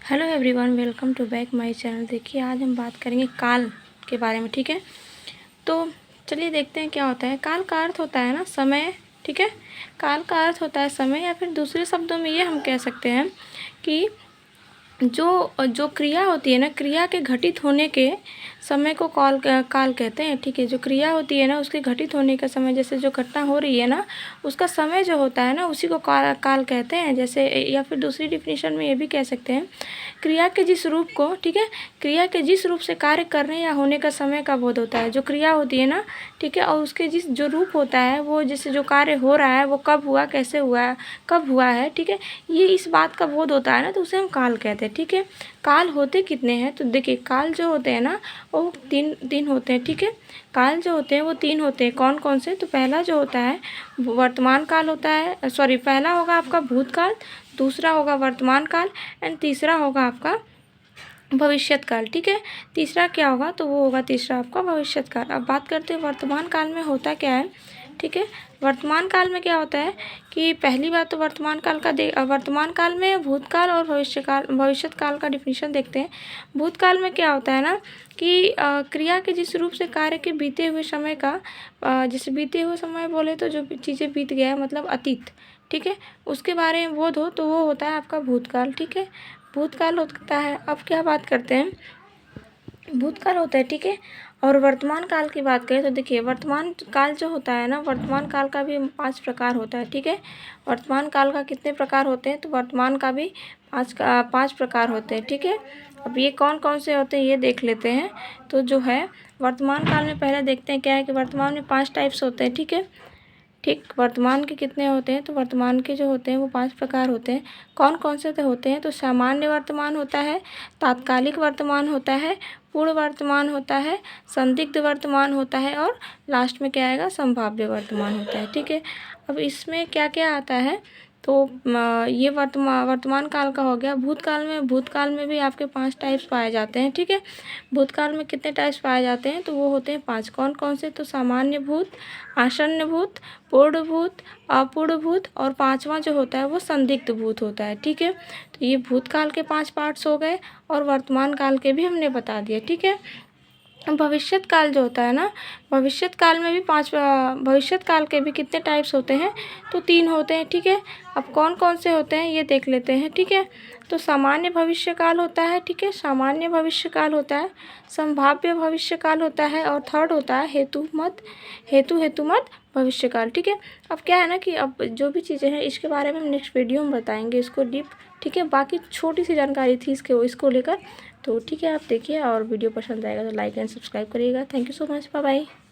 Hello everyone, welcome to back my channel. देखिए आज हम बात करेंगे काल के बारे में। ठीक है, तो चलिए देखते हैं क्या होता है। काल का अर्थ होता है ना समय। ठीक है, काल का अर्थ होता है समय, या फिर दूसरे शब्दों में ये हम कह सकते हैं कि जो जो क्रिया होती है ना, क्रिया के घटित होने के समय को काल कहते हैं। ठीक है, जो क्रिया होती है ना उसके घटित होने का समय, जैसे जो घटना हो रही है ना उसका समय जो होता है ना उसी को काल कहते हैं। जैसे या फिर दूसरी डिफिनीशन में ये भी कह सकते हैं, क्रिया के जिस रूप को, ठीक है, क्रिया के जिस रूप से कार्य करने या होने का समय का बोध होता है। जो क्रिया होती है ना, ठीक है, और उसके जो रूप होता है, वो जैसे जो कार्य हो रहा है वो कब हुआ, कैसे हुआ, कब हुआ है, ठीक है, ये इस बात का बोध होता है ना, तो उसे हम काल कहते हैं। ठीक है, काल होते कितने हैं, तो देखिए काल जो होते हैं ना वो तीन होते हैं। ठीक है, काल जो होते हैं वो तीन होते हैं। कौन कौन से, तो पहला जो होता है वर्तमान काल होता है, सॉरी, पहला होगा आपका भूतकाल, दूसरा होगा वर्तमान काल, एंड तीसरा होगा आपका भविष्यत काल। ठीक है, तीसरा क्या होगा, तो वो होगा तीसरा आपका भविष्यत काल। अब बात करते हैं वर्तमान काल में होता क्या है। ठीक है, वर्तमान काल में क्या होता है कि पहली बात तो वर्तमान काल का वर्तमान काल में भूतकाल और भविष्यत काल का डिफिनीशन देखते हैं। भूतकाल में क्या होता है ना कि क्रिया के जिस रूप से कार्य के बीते हुए समय का, जैसे बीते हुए समय बोले तो जो चीज़ें बीत गया है मतलब अतीत, ठीक है, उसके बारे में बोध हो तो वो होता है आपका भूतकाल। ठीक है, भूतकाल होता है। अब क्या बात करते हैं, भूतकाल होता है। ठीक है, और वर्तमान काल की बात करें तो देखिए वर्तमान काल जो होता है ना, वर्तमान काल का भी 5 प्रकार होता है। ठीक है, वर्तमान काल का कितने प्रकार होते हैं, तो वर्तमान का भी 5 प्रकार होते हैं। ठीक है, अब ये कौन कौन से होते हैं ये देख लेते हैं। तो जो है वर्तमान काल में पहले देखते हैं क्या है कि वर्तमान में 5 टाइप्स होते हैं। ठीक है, ठीक, वर्तमान के कितने होते हैं, तो वर्तमान के जो होते हैं वो 5 प्रकार होते हैं। कौन कौन से होते हैं, तो सामान्य वर्तमान होता है, तात्कालिक वर्तमान होता है, पूर्ण वर्तमान होता है, संदिग्ध वर्तमान होता है, और लास्ट में क्या आएगा, संभाव्य वर्तमान होता है। ठीक है, अब इसमें क्या क्या आता है, तो ये वर्तमान काल का हो गया। भूतकाल में भी आपके 5 टाइप्स पाए जाते हैं। ठीक है, भूतकाल में कितने टाइप्स पाए जाते हैं, तो वो होते हैं 5। कौन कौन से, तो सामान्य भूत, आसन्न भूत, पूर्ण भूत, अपूर्ण भूत, और 5वां जो होता है वो संदिग्ध भूत होता है। ठीक है, तो ये भूतकाल के 5 पार्ट्स हो गए, और वर्तमान काल के भी हमने बता दिए। ठीक है, भविष्यत काल जो होता है ना, भविष्यत काल में भी 5, भविष्यत काल के भी कितने टाइप्स होते हैं, तो 3 होते हैं। ठीक है, अब कौन कौन से होते हैं ये देख लेते हैं। ठीक है, तो सामान्य भविष्य काल होता है। ठीक है, सामान्य भविष्य काल होता है, संभाव्य भविष्य काल होता है, और थर्ड होता है हेतुमत भविष्य काल। ठीक है, अब क्या है ना कि अब जो भी चीज़ें हैं इसके बारे में हम नेक्स्ट वीडियो में बताएंगे इसको डीप। ठीक है, बाकी छोटी सी जानकारी थी इसको लेकर। तो ठीक है, आप देखिए और वीडियो पसंद आएगा तो लाइक एंड सब्सक्राइब करिएगा। Thank you so much, bye bye.